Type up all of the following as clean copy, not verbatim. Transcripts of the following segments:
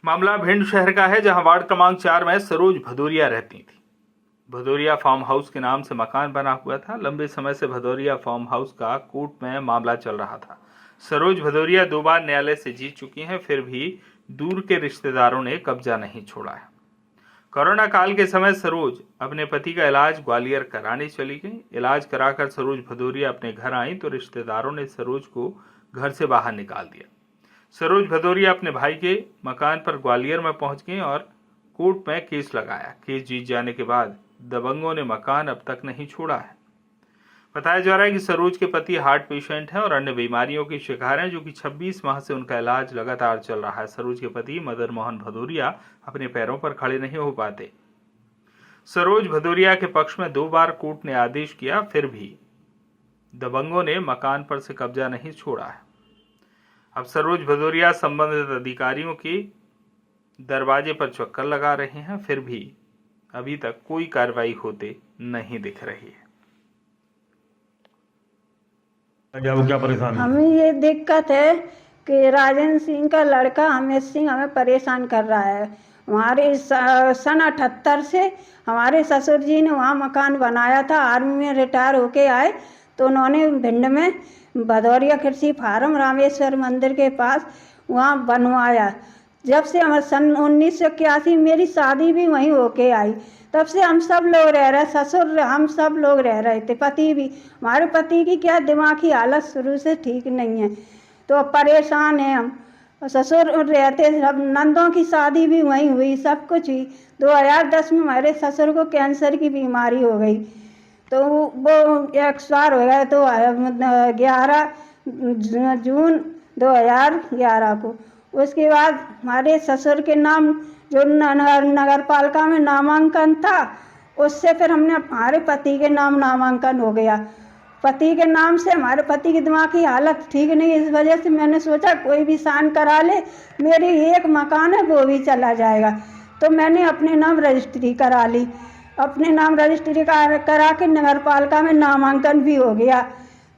मामला भिंड शहर का है, जहां वार्ड क्रमांक 4 में सरोज भदौरिया रहती थी। भदौरिया फार्म हाउस के नाम से मकान बना हुआ था। लंबे समय से भदौरिया फार्म हाउस का कोर्ट में मामला चल रहा था। सरोज भदौरिया 2 बार न्यायालय से जीत चुकी हैं, फिर भी दूर के रिश्तेदारों ने कब्जा नहीं छोड़ा है। कोरोना काल के समय सरोज अपने पति का इलाज ग्वालियर कराने चली गई। इलाज कराकर सरोज भदौरिया अपने घर आई तो रिश्तेदारों ने सरोज को घर से बाहर निकाल दिया। सरोज भदौरिया अपने भाई के मकान पर ग्वालियर में पहुंच गई और कोर्ट में केस लगाया। केस जीत जाने के बाद दबंगों ने मकान अब तक नहीं छोड़ा है। बताया जा रहा है कि सरोज के पति हार्ट पेशेंट हैं और अन्य बीमारियों के शिकार हैं, जो कि 26 माह से उनका इलाज लगातार चल रहा है। सरोज के पति मदन मोहन भदौरिया अपने पैरों पर खड़े नहीं हो पाते। सरोज भदौरिया के पक्ष में 2 बार कोर्ट ने आदेश किया, फिर भी दबंगों ने मकान पर से कब्जा नहीं छोड़ा है। अब सरोज भदौरिया संबंधित अधिकारियों के दरवाजे पर चक्कर लगा रहे हैं, फिर भी अभी तक कोई कार्रवाई होते नहीं दिख रही है। क्या परेशान है? हमें ये दिक्कत है कि राजेंद्र सिंह का लड़का अमित सिंह हमें परेशान कर रहा है। हमारे सन 78 से हमारे ससुर जी ने वहाँ मकान बनाया था। आर्मी में रिटायर होके आए तो उन्होंने भिंड में भदौरिया कृषि फार्म रामेश्वर मंदिर के पास वहाँ बनवाया। जब से हम सन 1981 मेरी शादी भी वहीं होके आई, तब से हम सब लोग रह रहे, ससुर हम सब लोग रह रहे थे, पति भी। हमारे पति की क्या दिमागी हालत शुरू से ठीक नहीं है, तो अब परेशान हैं हम। ससुर रहते, सब नंदों की शादी भी वहीं हुई, सब कुछ हुई। 2010 में हमारे ससुर को कैंसर की बीमारी हो गई, तो वो एक्सपायर हो गए। तो 11 जून 2011 को उसके बाद हमारे ससुर के नाम जो नगर पालिका में नामांकन था, उससे फिर हमने हमारे पति के नाम नामांकन हो गया। पति के नाम से हमारे पति की दिमाग की हालत ठीक नहीं, इस वजह से मैंने सोचा कोई भी साइन करा ले, मेरी एक मकान है वो भी चला जाएगा। तो मैंने अपने नाम रजिस्ट्री करा ली। अपने नाम रजिस्ट्री करा के नगर पालिका में नामांकन भी हो गया।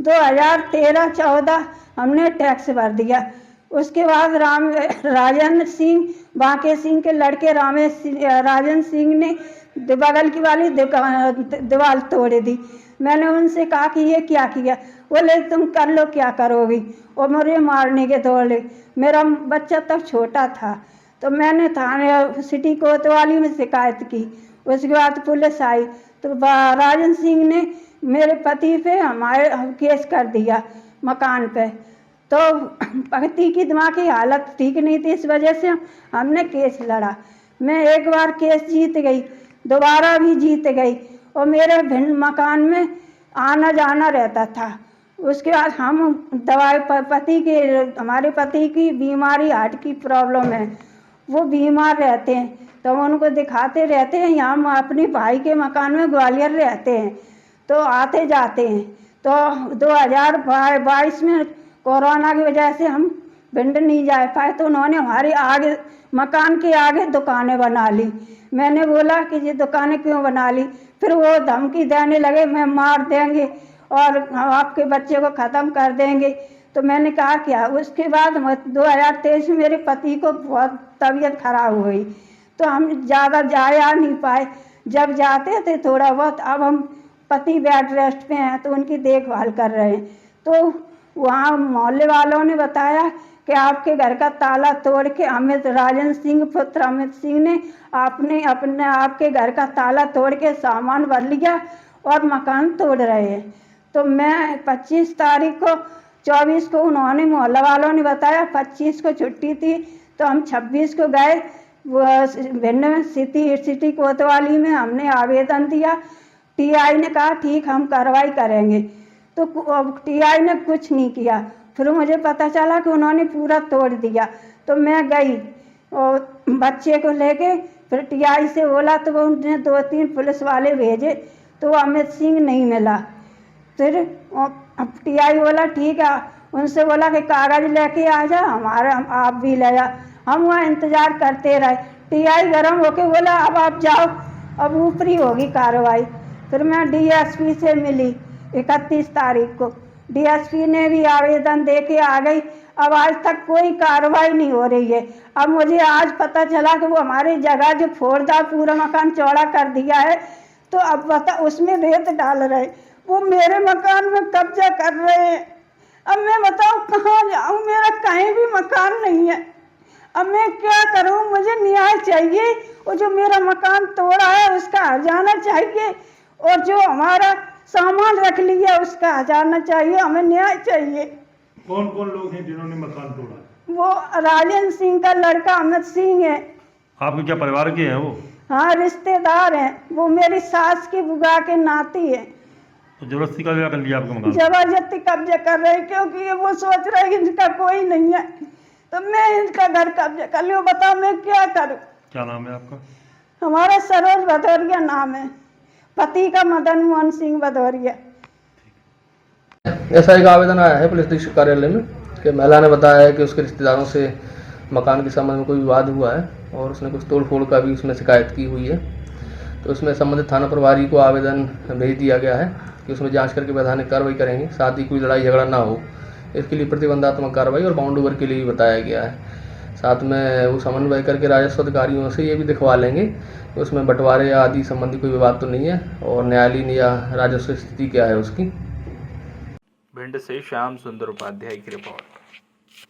2013-14 हमने टैक्स भर दिया। उसके बाद राजेंद्र सिंह, बांके सिंह के लड़के राजेंद्र सिंह ने बगल की वाली दीवार तोड़ दी। मैंने उनसे कहा कि ये क्या किया? बोले तुम कर लो, क्या करोगी? और मुझे मारने के दौड़े। मेरा बच्चा तब छोटा था, तो मैंने थाने सिटी कोतवाली में शिकायत की। उसके बाद पुलिस आई तो राजेंद्र सिंह ने मेरे पति पे हमारे केस कर दिया मकान पे। तो पति की दिमागी हालत ठीक नहीं थी, इस वजह से हमने केस लड़ा। मैं एक बार केस जीत गई, दोबारा भी जीत गई, और मेरे भिंड मकान में आना जाना रहता था। उसके बाद हम दवाई हमारे पति की बीमारी हार्ट की प्रॉब्लम है, वो बीमार रहते हैं, तो उनको दिखाते रहते हैं। यहाँ हम अपने भाई के मकान में ग्वालियर रहते हैं, तो आते जाते हैं। तो 2022 में कोरोना की वजह से हम भिंड नहीं जा पाए, तो उन्होंने हमारे आगे मकान के आगे दुकानें बना ली। मैंने बोला कि ये दुकानें क्यों बना ली? फिर वो धमकी देने लगे, मैं मार देंगे और हम आपके बच्चे को ख़त्म कर देंगे। तो मैंने कहा क्या? उसके बाद 2023 में मेरे पति को बहुत तबीयत खराब हो गई, तो हम ज़्यादा जा नहीं पाए। जब जाते थे थोड़ा बहुत, अब हम पति बेड रेस्ट पे हैं तो उनकी देखभाल कर रहे हैं। तो वहाँ मोहल्ले वालों ने बताया कि आपके घर का ताला तोड़ के राजेंद्र सिंह पुत्र अमित सिंह ने आपके घर का ताला तोड़ के सामान भर लिया और मकान तोड़ रहे हैं। तो मैं 25 तारीख को 24 को उन्होंने मोहल्ला वालों ने बताया, 25 को छुट्टी थी, तो हम 26 को गए भिंड में सिटी कोतवाली में हमने आवेदन दिया। टीआई ने कहा ठीक हम कार्रवाई करेंगे, तो टीआई ने कुछ नहीं किया। फिर मुझे पता चला कि उन्होंने पूरा तोड़ दिया, तो मैं गई और बच्चे को लेके फिर टीआई से बोला, तो वो उन्होंने 2-3 पुलिस वाले भेजे, तो अमित सिंह नहीं मिला। फिर टीआई बोला ठीक है, उनसे बोला कि कागज लेके आ जा, आप भी ले जा। हम वहाँ इंतज़ार करते रहे। टीआई गरम होके बोला अब आप जाओ, अब ऊपरी होगी कार्रवाई। फिर मैं डीएसपी से मिली 31 तारीख को। डीएसपी ने भी आवेदन दे के आ गई। अब आज तक कोई कार्रवाई नहीं हो रही है। अब मुझे आज पता चला कि वो हमारी जगह जो फोड़दार पूरा मकान चौड़ा कर दिया है, तो अब बता उसमें रेत डाल रहे, वो मेरे मकान में कब्जा कर रहे हैं। अब मैं बताऊं कहाँ जाऊं, मेरा कहीं भी मकान नहीं है। अब मैं क्या करूं, मुझे न्याय चाहिए। और जो मेरा मकान तोड़ा है उसका हर्जाना चाहिए, और जो हमारा सामान रख लिया उसका हर्जाना चाहिए। हमें न्याय चाहिए। कौन कौन लोग हैं जिन्होंने मकान तोड़ा? वो राजन सिंह का लड़का अमित सिंह है। आपके क्या परिवार के हैं वो? हाँ, रिश्तेदार हैं। वो मेरी सास की बुआ के नाती है। तो जबरदस्ती कब्जा कर लिया आपका मकान? जबरदस्ती कब्जा कर रहे हैं, क्योंकि ये वो सोच रहे हैं कि इनका कोई नहीं है, तो मैं इनका घर कब्जा कर लियो। बताओ मैं क्या करूं? क्या नाम है आपका? हमारा सरोज भदौरिया नाम है, पति का मदन मोहन सिंह भदौरिया। ऐसा एक आवेदन आया है पुलिस अधीक्षक कार्यालय में कि महिला ने बताया है कि उसके रिश्तेदारों से मकान के संबंध में कोई विवाद हुआ है और उसने कुछ तोड़ फोड़ का भी उसमें शिकायत की हुई है। तो उसमें संबंधित थाना प्रभारी को आवेदन भेज दिया गया है कि उसमें जांच करके वैधानिक कार्रवाई करेंगे, साथ ही कोई लड़ाई झगड़ा ना हो इसके लिए प्रतिबंधात्मक कार्रवाई और बाउंड ओवर के लिए भी बताया गया है। साथ में वो समन्वय करके राजस्व अधिकारियों से ये भी दिखवा लेंगे कि उसमें बंटवारे या आदि संबंधी कोई विवाद तो नहीं है और न्यायालयीन या राजस्व स्थिति क्या है उसकी। भिंड से श्याम सुंदर उपाध्याय की रिपोर्ट।